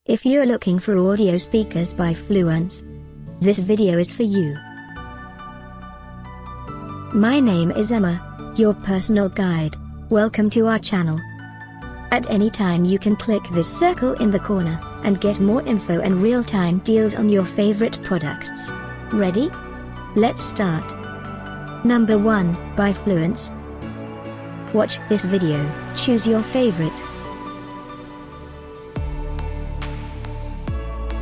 If you're looking for audio speakers by Fluance, this video is for you. My name is Emma, your personal guide. Welcome to our channel. At any time you can click this circle in the corner, and get more info and real-time deals on your favorite products. Ready? Let's start. Number 1, by Fluance. Watch this video, choose your favorite.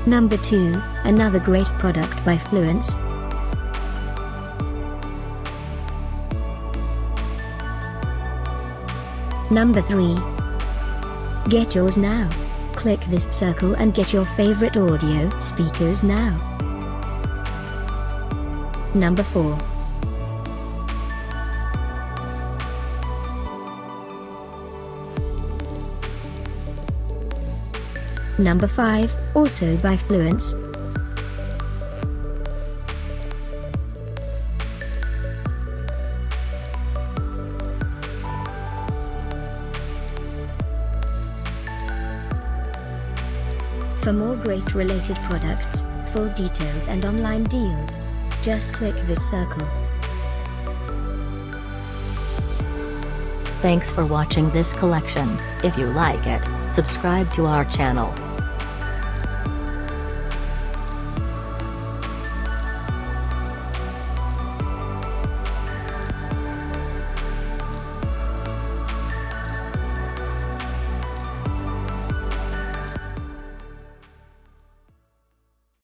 Number 2, another great product by Fluance. Number 3. Get yours now. Click this circle and get your favorite audio speakers now. Number 4. Number 5, also by Fluance. For more great related products, full details and online deals, just click this circle. Thanks for watching this collection. If you like it, subscribe to our channel.